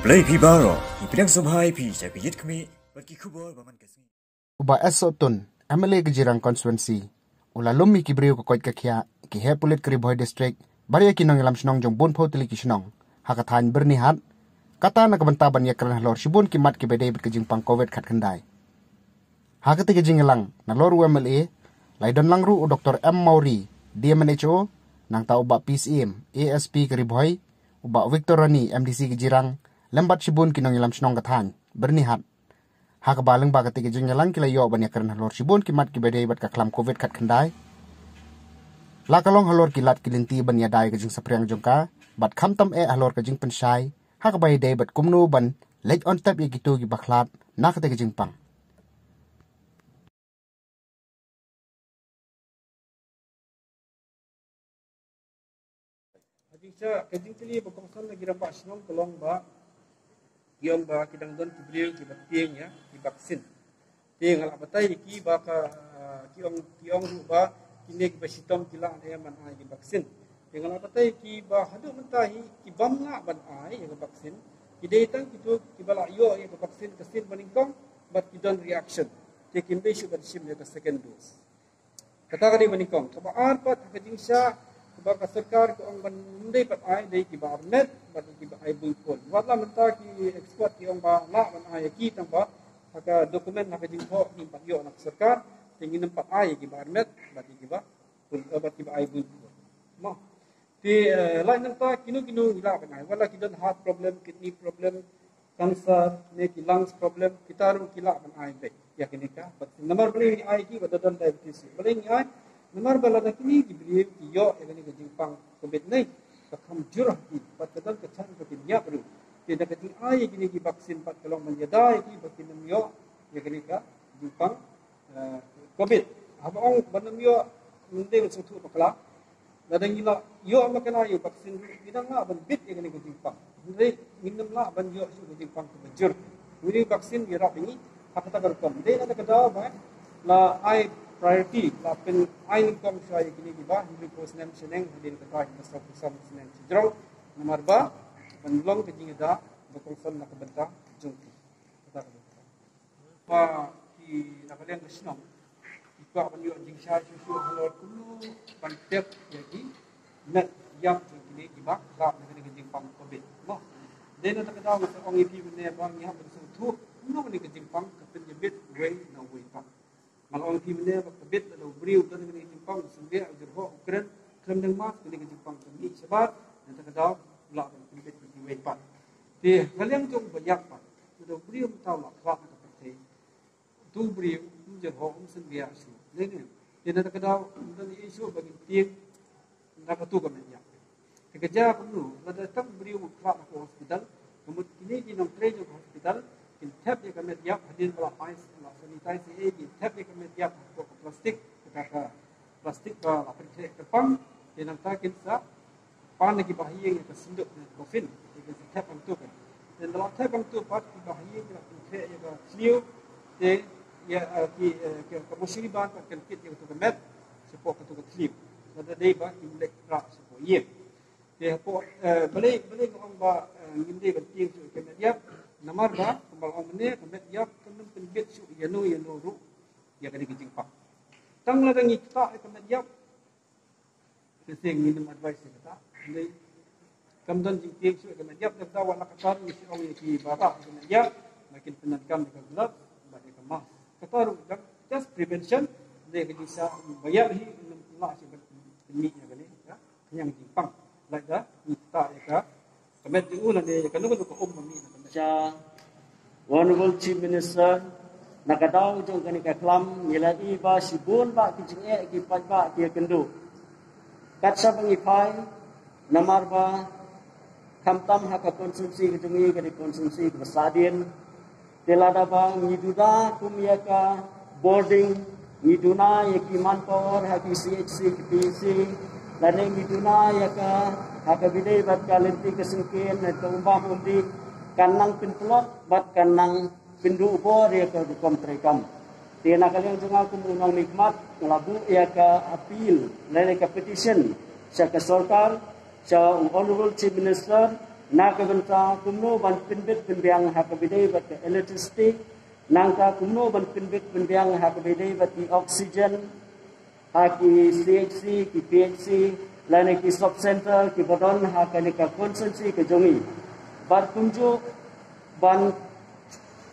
Play Pibaro, Ipidang Subhai Pi, Japit Kami, but Kikubo, Baman Kasi. Uba Esotun, Emily Gijirang Constituency, Ula Lumi Kibriu Koit Kakia, Kihepulit Kriboy District, Baria Kinong Lam Shnong Jong Bun Potili Kishnong, Hakatan Bernihat, Kata Nakabantaban Yakran Lor Shibun Kimat Kibede Kajing Pang COVID Katkandai. Hakati Kajingalang, Nalor MLA, Laidon Langru o Dr. M. Mauri, DMNHO, Nang Tau Uba PCM, ASP Kriboy, Uba Victor Rani, MDC Gijirang, Lembat Shibun Kinong Lam Shnong Katan, Bernihat. Hakabalang bagati Kajingalang Kilayo Banyakan Lor Shibun Kimat Kibede Kaklam COVID Katkandai. Lakalong halor kilat kilinti banyadai kajing sapriang jongka, bat kamtam halor kajing pensyai, hakabay day bat kumno ban, late on tap yagitu gibaklat, nakate kajing pang. Kajing tili berkongsan lagi rampak senong tolong ba, yang ba kidang don kibriu kibating ya, kibaksin. Ting alak batai ki ba ka kiong ba kini basitom kilang dia man ai ki vaksin dengan apa ki ba hadu mentahi ki bam nga ban ai ki vaksin ki datang kitu ki bala yo ki vaksin kesin meningkong but ki don reaction taking base ban sim the second dose kata kali meningkong kebaan pat kajing sya ba ka sarkar ko ang ban ndai pat ai dei ki ba armet bat ki ba ai bulkol wala menta ki export ki ang ba la ban ai ki tang ba haka dokumen na kajing ho ni pat yo nak sarkar tingin ng patay ki barmet bati ki ba bati ba ay bul mo ti lain ng ta kinu ila kanai wala ki don heart problem kidney problem cancer ne ki lungs problem kita ru kila kan ai be ya kini ka but nomor beli ni ai ki badon diabetes beli ni ai nomor bala na kini ki beli ki yo ya kini ki jingpang covid nei ka kham jurah ki patadal ka chan ko ki nya ru ti da ki ai kini ki vaksin pat kalong manjadai ki bakin yo ya kini ka jingpang COVID. Habang banam yo hindi sutu pakla. Ladang ila yo makana yo vaksin bidang la ban bit yang ni kujipang. Hindi minum la ban yo su kujipang kebajur. Wili vaksin gira bingi hakata garkom. Hindi na kada ba la ai priority la pen ai kom sai kini giba hindi ko seneng seneng hindi kata kita stop sam seneng cidrong nomor ba ban long kejing da bakongson na kabenta jungki. Kata kata. Pa ki nakalian kesnong Kau menjual jingsa susu halal kulu pantep jadi net yang kini kibak tak dengan jingpang COVID. Mo, dan nak tahu masa orang itu mana bang yang bersuatu, mana dengan jingpang kepenjebit way na way tak. Malah orang itu mana COVID ada beriu dan dengan jingpang sendiri ada ho Ukraine kerana mas dengan jingpang kini sebab dan tak tahu lah kepenjebit way tak. Di kalian tu banyak pak, ada beriu tahu lah kelak seperti tu beriu jadi ho sendiri asal. Ini, dia nak kedau dan isu bagi tiang nak tu kami ya. Kerja kamu, pada datang beri ukra ke hospital, kemudian ini nak train ke hospital, in tap dia kami tiap hadir bala pais, bala sanitizer ini, tap dia kami tiap ke plastik, kita plastik ke apa kepang, dia nak tak kita pan lagi bahaya yang tersinduk dengan COVID, dia tap itu kan. Dan dalam tap itu part bahaya kita kita yang clear, dia ya ki kemusyiban kan kit yang tu kemet support tu ke clip ada dei ba imlek ra support ye dia po balik orang ba nginde ban ting su kemet ya namar ba kembal orang mene kemet ya kendem penbit su yano ru ya kali kijing pak tang la ngi ta kemet ya sesing minum advice kita dei kamdan jing ting su kemet ya da wala katar ni si orang ki ba kemet ya makin penatkan dekat gelap ba dekat mas Kataru just prevention dia bisa bayar hi lah sebab ini ya kali ya yang jipang like dah kita ya kemet diulan dia kan lu ko ni cha honorable chief minister nakadaw jong kani ka klam nilai ba sibun ba kijinge ki ba ki kendo katsa bangipai namar ba kamtam haka konsumsi kijinge kani konsumsi besadian Telada bang ngiduda kumyaka boarding ngiduna yaki manpower haki CHC PC lane ngiduna yaka haka bidai bat kalenti kesengkin atau umpam umdi kanang pinplot bat kanang pindu ubor yaka dukom trekam tiana kalian junga kumunang nikmat ngelabu yaka appeal lane ka petition sa ka sarkar sa honorable chief minister nak benta kumno ban pinbit pinbiang hak bidai bat electricity nangka kumno ban pinbit pinbiang hak bidai bat oxygen haki CHC ki PHC lane ki sub center ki bodon hak ni ka consensi ke jongi bat kunju ban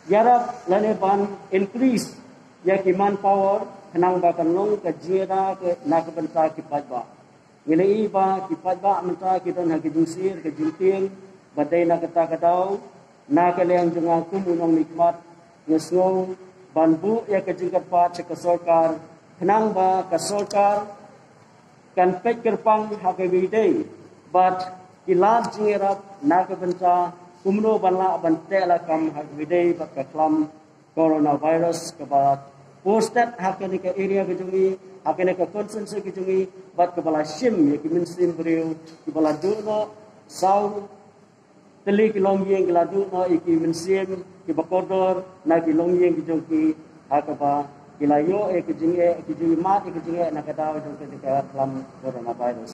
yarap lane ban increase ya ki manpower kenang ba kanong ka jira ke nak benta ki pajba Ngilai ba kipatba menta kita nak jungsir ke jinting badai nak kata kadau nak kalian jangan kumunong nikmat ngesngong banbu ya ke jingkat pat ke sorkar kenang ba ke sorkar kan pek kerpang hakebide bat kilad jingerap nak benta kumno banla bante la kam hakebide bat ke klam coronavirus ke barat postat hakene ke area ke jungi hakene ke konsensi ke jungi bat ke bala shim ya ki minsim beriu ki bala duno sau teli ki longyeng ki ladu no ki minsim ki bakodor na ki longyeng ki jungi hakaba ki layo ki jungi mat ki jungi na ka daw jong ke klam coronavirus